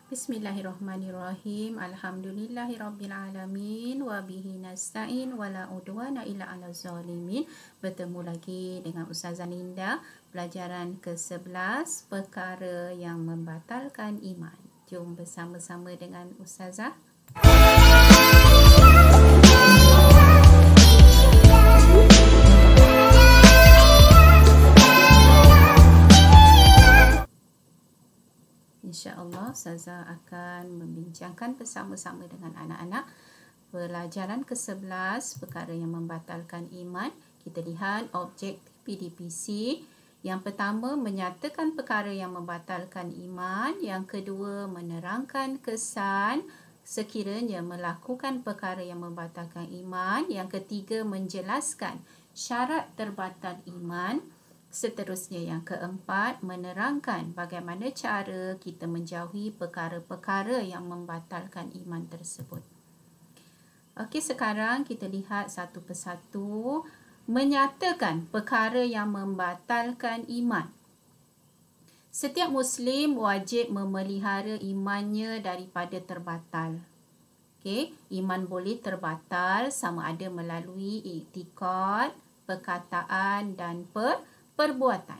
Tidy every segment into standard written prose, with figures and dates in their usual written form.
Bismillahirrahmanirrahim. Alhamdulillahirrabbilalamin. Wabihi nasta'in. Wala udwana illa ala zalimin. Bertemu lagi dengan Ustazah Linda. Pelajaran ke-11. Perkara yang membatalkan iman. Jom bersama-sama dengan Ustazah. InsyaAllah Ustazah akan membincangkan bersama-sama dengan anak-anak pelajaran ke-11 perkara yang membatalkan iman. Kita lihat objektif PDPC. Yang pertama, menyatakan perkara yang membatalkan iman. Yang kedua, menerangkan kesan sekiranya melakukan perkara yang membatalkan iman. Yang ketiga, menjelaskan syarat terbatal iman. Seterusnya yang keempat, menerangkan bagaimana cara kita menjauhi perkara-perkara yang membatalkan iman tersebut. Okey, sekarang kita lihat satu persatu. Menyatakan perkara yang membatalkan iman. Setiap Muslim wajib memelihara imannya daripada terbatal. Okey, iman boleh terbatal sama ada melalui iktikad, perkataan dan perbuatan.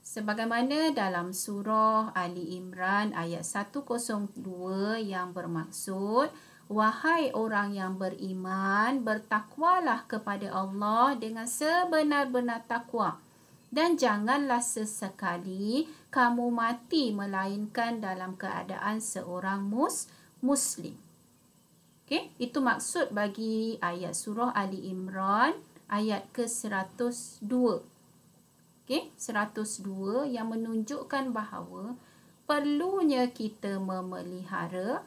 Sebagaimana dalam surah Ali Imran ayat 102 yang bermaksud, wahai orang yang beriman, bertakwalah kepada Allah dengan sebenar-benar takwa dan janganlah sesekali kamu mati melainkan dalam keadaan seorang Muslim. Okey, itu maksud bagi ayat surah Ali Imran ayat ke-102. Okey, 102 yang menunjukkan bahawa perlunya kita memelihara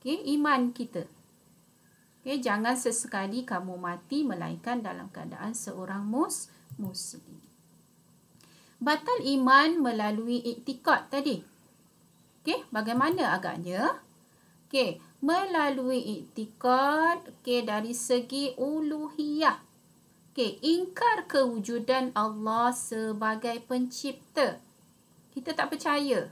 iman kita. Okey, jangan sesekali kamu mati melainkan dalam keadaan seorang Muslim. Batal iman melalui iktikad tadi. Okey, bagaimana agaknya? Okey, melalui iktikad dari segi uluhiyah. Okey, ingkar kewujudan Allah sebagai pencipta. Kita tak percaya.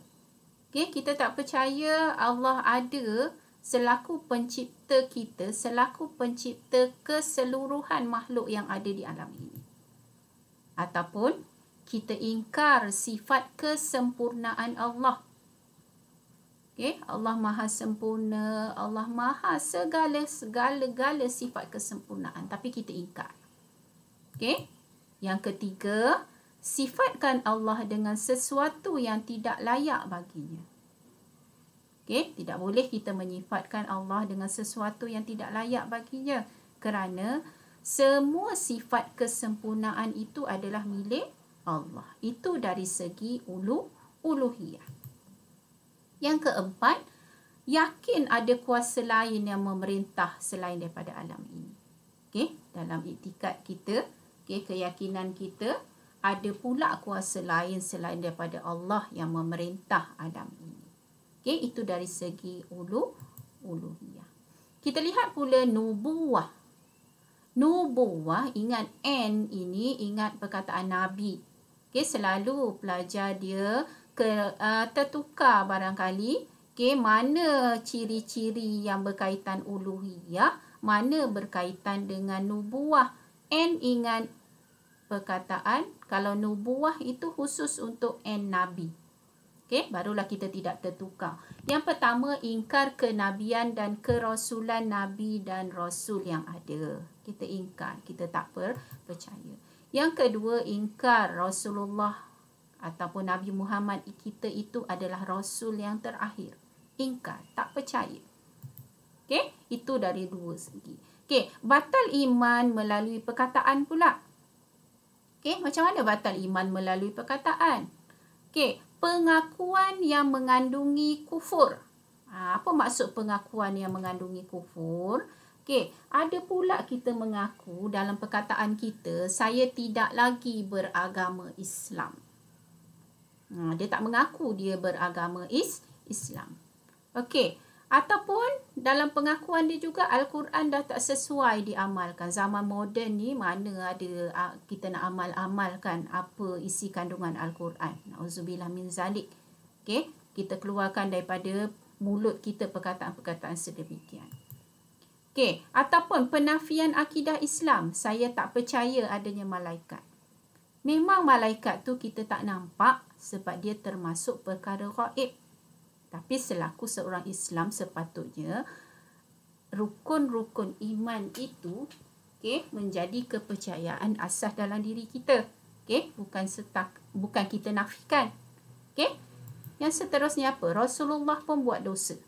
Okey, kita tak percaya Allah ada selaku pencipta kita, selaku pencipta keseluruhan makhluk yang ada di alam ini. Ataupun kita ingkar sifat kesempurnaan Allah. Okey, Allah Maha sempurna, Allah Maha segala sifat kesempurnaan, tapi kita ingkar. Okey, yang ketiga, sifatkan Allah dengan sesuatu yang tidak layak baginya. Okey, tidak boleh kita menyifatkan Allah dengan sesuatu yang tidak layak baginya kerana semua sifat kesempurnaan itu adalah milik Allah. Itu dari segi uluhiyah. Yang keempat, yakin ada kuasa lain yang memerintah selain daripada alam ini. Okey, dalam iktikad kita, keyakinan kita, ada pula kuasa lain selain daripada Allah yang memerintah alam ini. Okey, itu dari segi uluhiyah. Kita lihat pula nubuwah. Nubuwah, ingat N ini, ingat perkataan Nabi. Okey, selalu pelajar dia tertukar barangkali. Okey, mana ciri-ciri yang berkaitan uluhiyah, mana berkaitan dengan nubuwah. N ingat perkataan, kalau nubuwah itu khusus untuk N Nabi. Okey, barulah kita tidak tertukar. Yang pertama, ingkar kenabian dan kerasulan Nabi dan Rasul yang ada. Kita ingkar, kita tak percaya. Yang kedua, ingkar Rasulullah ataupun Nabi Muhammad kita itu adalah Rasul yang terakhir. Ingkar, tak percaya. Okey, itu dari dua segi. Okey, batal iman melalui perkataan pula. Okey, macam mana batal iman melalui perkataan? Okey, pengakuan yang mengandungi kufur. Apa maksud pengakuan yang mengandungi kufur? Okey, ada pula kita mengaku dalam perkataan kita, saya tidak lagi beragama Islam. Dia tak mengaku dia beragama Islam. Okey, ataupun dalam pengakuan dia juga Al-Quran dah tak sesuai diamalkan. Zaman moden ni mana ada kita nak amalkan apa isi kandungan Al-Quran. Na'udzubillah min zalik. Okey, kita keluarkan daripada mulut kita perkataan-perkataan sedemikian. Okey, ataupun penafian akidah Islam, saya tak percaya adanya malaikat. Memang malaikat tu kita tak nampak sebab dia termasuk perkara gaib. Tapi selaku seorang Islam sepatutnya rukun-rukun iman itu menjadi kepercayaan asas dalam diri kita. Bukan kita nafikan. Yang seterusnya apa? Rasulullah pun buat dosa.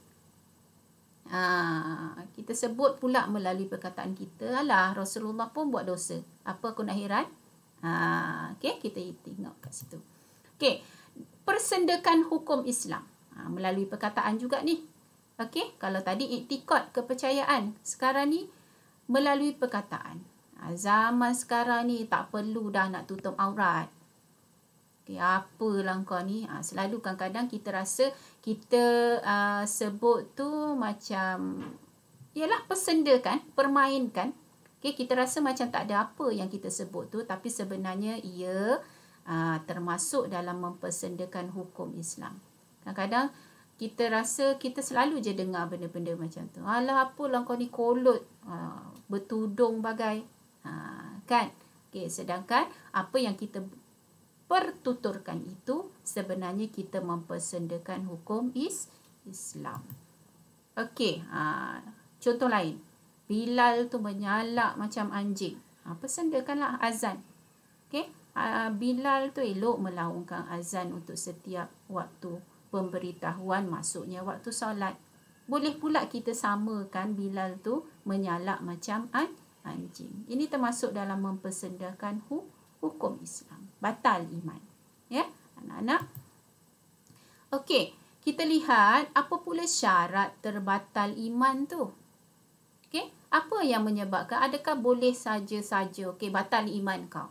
Kita sebut pula melalui perkataan kita, alah Rasulullah pun buat dosa. Apa aku nak heran? Kita tengok kat situ. Persendakan hukum Islam. Melalui perkataan juga ni. Kalau tadi iktikad, kepercayaan. Sekarang ni melalui perkataan. Zaman sekarang ni tak perlu dah nak tutup aurat. Apalah kau ni. Selalu kadang-kadang kita rasa kita sebut tu macam ialah persendakan, permainkan. Kita rasa macam tak ada apa yang kita sebut tu, tapi sebenarnya ia termasuk dalam mempersendakan hukum Islam. Kadang-kadang kita rasa kita selalu je dengar benda-benda macam tu. Alah apalah kau ni kolot, bertudung bagai. Kan? Sedangkan apa yang kita pertuturkan itu sebenarnya kita mempersendakan hukum Islam. Contoh lain. Bilal tu menyalak macam anjing. Persendakanlah azan. Bilal tu elok melaungkan azan untuk setiap waktu pemberitahuan masuknya waktu solat. Boleh pula kita samakan Bilal tu menyalak macam anjing. Ini termasuk dalam mempersendakan hukum Islam. Batal iman. Ya, anak-anak. Kita lihat apa pula syarat terbatal iman tu. Apa yang menyebabkan? Adakah boleh saja-saja batal iman kau?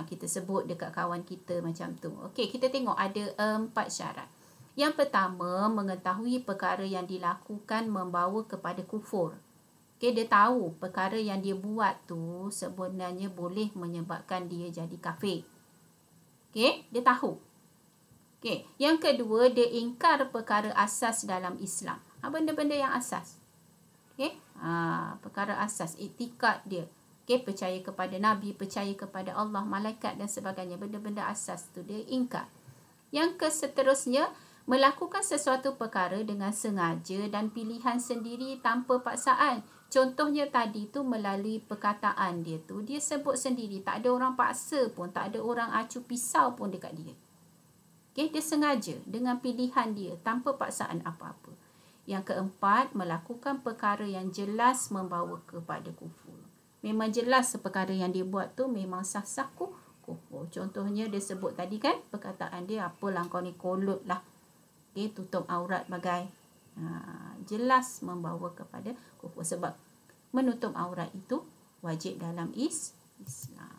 Kita sebut dekat kawan kita macam tu. Kita tengok ada 4 syarat. Yang pertama, mengetahui perkara yang dilakukan membawa kepada kufur. Dia tahu perkara yang dia buat tu sebenarnya boleh menyebabkan dia jadi kafir. Dia tahu. Yang kedua, dia ingkar perkara asas dalam Islam. Benda-benda yang asas. Perkara asas, iktikad dia. Percaya kepada Nabi, percaya kepada Allah, malaikat dan sebagainya. Benda-benda asas tu dia ingkar. Yang seterusnya, melakukan sesuatu perkara dengan sengaja dan pilihan sendiri tanpa paksaan. Contohnya tadi tu melalui perkataan dia tu, dia sebut sendiri, tak ada orang paksa pun, tak ada orang acu pisau pun dekat dia. Dia sengaja dengan pilihan dia tanpa paksaan apa-apa. Yang keempat, melakukan perkara yang jelas membawa kepada kufur. Memang jelas perkara yang dia buat tu memang sah-sah kufur. Contohnya dia sebut tadi kan, perkataan dia, apalah kau ni kolot lah. Tutup aurat bagai. Jelas membawa kepada kufur. Sebab menutup aurat itu wajib dalam Islam.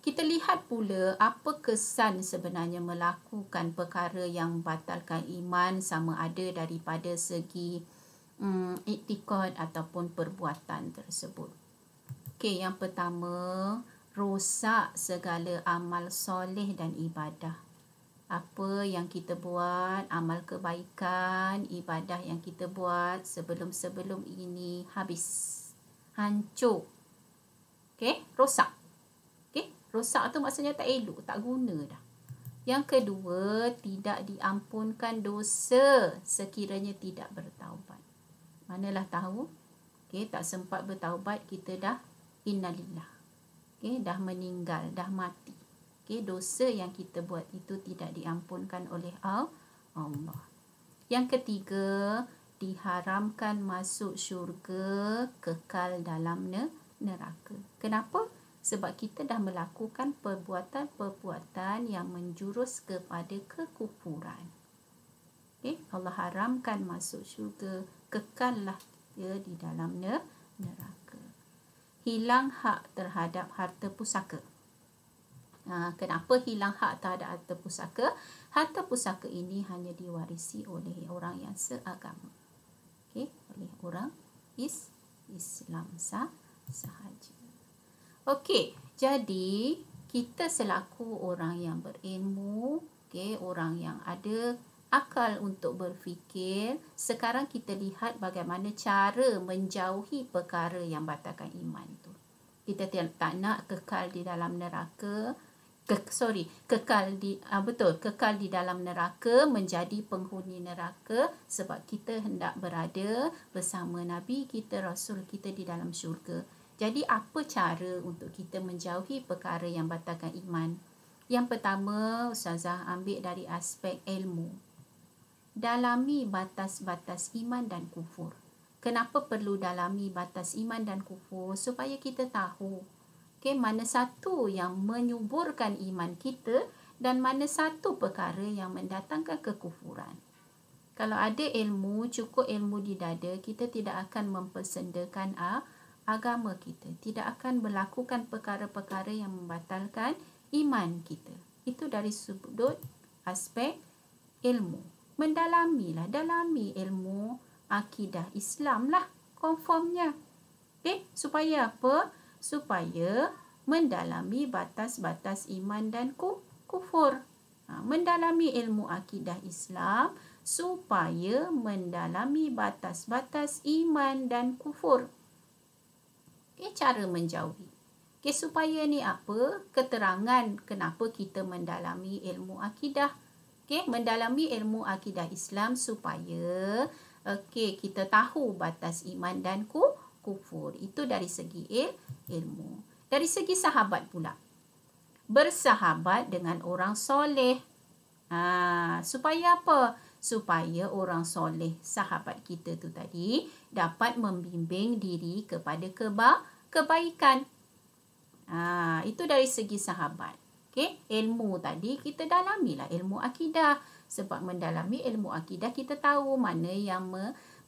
Kita lihat pula apa kesan sebenarnya melakukan perkara yang batalkan iman, sama ada daripada segi iktikad ataupun perbuatan tersebut. Yang pertama, rosak segala amal soleh dan ibadah. Apa yang kita buat, amal kebaikan, ibadah yang kita buat sebelum-sebelum ini habis. Hancur. Rosak. Rosak tu maksudnya tak elok, tak guna dah. Yang kedua, tidak diampunkan dosa sekiranya tidak bertaubat. Manalah tahu, tak sempat bertaubat, kita dah innalillah. Dah meninggal, dah mati. Dosa yang kita buat itu tidak diampunkan oleh Allah. Yang ketiga, diharamkan masuk syurga, kekal dalam neraka. Kenapa? Sebab kita dah melakukan perbuatan-perbuatan yang menjurus kepada kekufuran. Allah haramkan masuk syurga, kekallah dia di dalam neraka. Hilang hak terhadap harta pusaka. Kenapa hilang hak terhadap harta pusaka? Harta pusaka ini hanya diwarisi oleh orang yang seagama. Oleh orang Islam sahaja. Jadi kita selaku orang yang berilmu, Okey, orang yang ada akal untuk berfikir. Sekarang kita lihat bagaimana cara menjauhi perkara yang batalkan iman tu. Kita tak nak kekal di dalam neraka. Kekal di dalam neraka, menjadi penghuni neraka, sebab kita hendak berada bersama Nabi kita, Rasul kita di dalam syurga. Jadi apa cara untuk kita menjauhi perkara yang batalkan iman? Yang pertama, Ustazah ambil dari aspek ilmu. Dalami batas-batas iman dan kufur. Kenapa perlu dalami batas iman dan kufur? Supaya kita tahu mana satu yang menyuburkan iman kita dan mana satu perkara yang mendatangkan kekufuran. Kalau ada ilmu, cukup ilmu di dada, kita tidak akan mempersendakan agama kita. Tidak akan melakukan perkara-perkara yang membatalkan iman kita. Itu dari sudut aspek ilmu. Dalami ilmu akidah Islam lah, konformnya. Supaya apa? Supaya mendalami batas-batas iman dan kufur. Mendalami ilmu akidah Islam supaya mendalami batas-batas iman dan kufur. Cara menjauhi. Supaya ni apa? Keterangan kenapa kita mendalami ilmu akidah. Mendalami ilmu akidah Islam supaya kita tahu batas iman dan kufur. Itu dari segi ilmu. Dari segi sahabat pula. Bersahabat dengan orang soleh. Supaya apa? Supaya orang soleh, sahabat kita tu tadi, dapat membimbing diri kepada kebaikan. Itu dari segi sahabat. Ilmu tadi kita dalamilah ilmu akidah. Sebab mendalami ilmu akidah kita tahu mana yang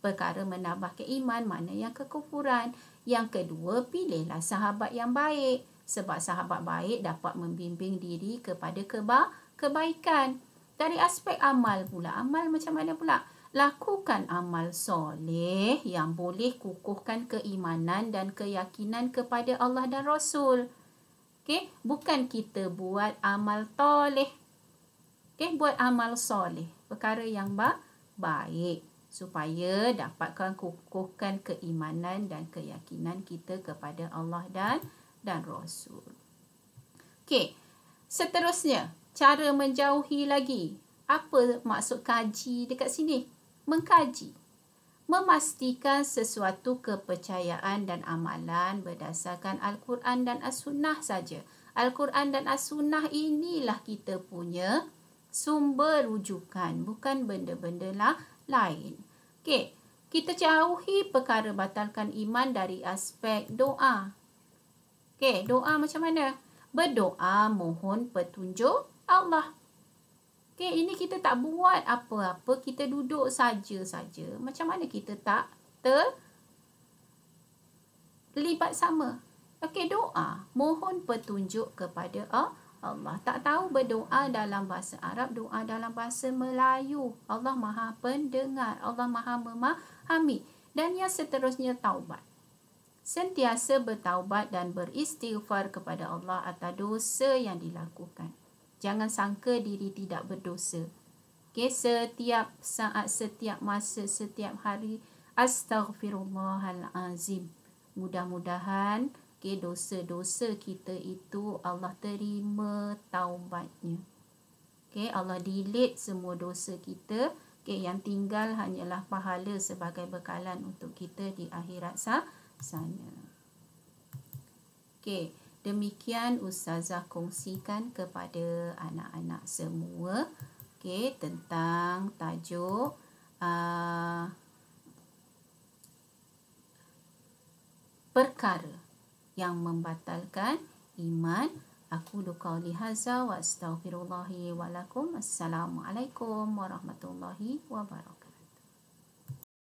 perkara menambah keiman, mana yang kekufuran. Yang kedua, pilihlah sahabat yang baik. Sebab sahabat baik dapat membimbing diri kepada kebaikan. Dari aspek amal pula. Amal macam mana pula? Lakukan amal soleh yang boleh kukuhkan keimanan dan keyakinan kepada Allah dan Rasul. Bukan kita buat amal toleh. Buat amal soleh. Perkara yang baik. Supaya dapatkan kukuhkan keimanan dan keyakinan kita kepada Allah dan Rasul. Seterusnya, cara menjauhi lagi. Apa maksud kaji dekat sini? Mengkaji. Memastikan sesuatu kepercayaan dan amalan berdasarkan Al-Quran dan As-Sunnah saja. Al-Quran dan As-Sunnah inilah kita punya sumber rujukan, bukan benda-benda lain. Kita jauhi perkara batalkan iman dari aspek doa. Doa macam mana? Berdoa mohon petunjuk Allah. Ini kita tak buat apa-apa, kita duduk saja-saja. Macam mana kita tak terlibat sama? Doa. Mohon petunjuk kepada Allah. Tak tahu berdoa dalam bahasa Arab, doa dalam bahasa Melayu. Allah Maha Pendengar, Allah Maha Memahami. Dan yang seterusnya, taubat. Sentiasa bertaubat dan beristighfar kepada Allah atas dosa yang dilakukan. Jangan sangka diri tidak berdosa. Setiap saat, setiap masa, setiap hari. Astaghfirullahalazim. Mudah-mudahan dosa-dosa kita itu Allah terima taubatnya. Allah delete semua dosa kita. Yang tinggal hanyalah pahala sebagai bekalan untuk kita di akhirat sana. Demikian Ustazah kongsikan kepada anak-anak semua tentang tajuk perkara yang membatalkan iman. Aku qauli hadza wa astaghfirullahi wa lakum. Assalamualaikum warahmatullahi wabarakatuh.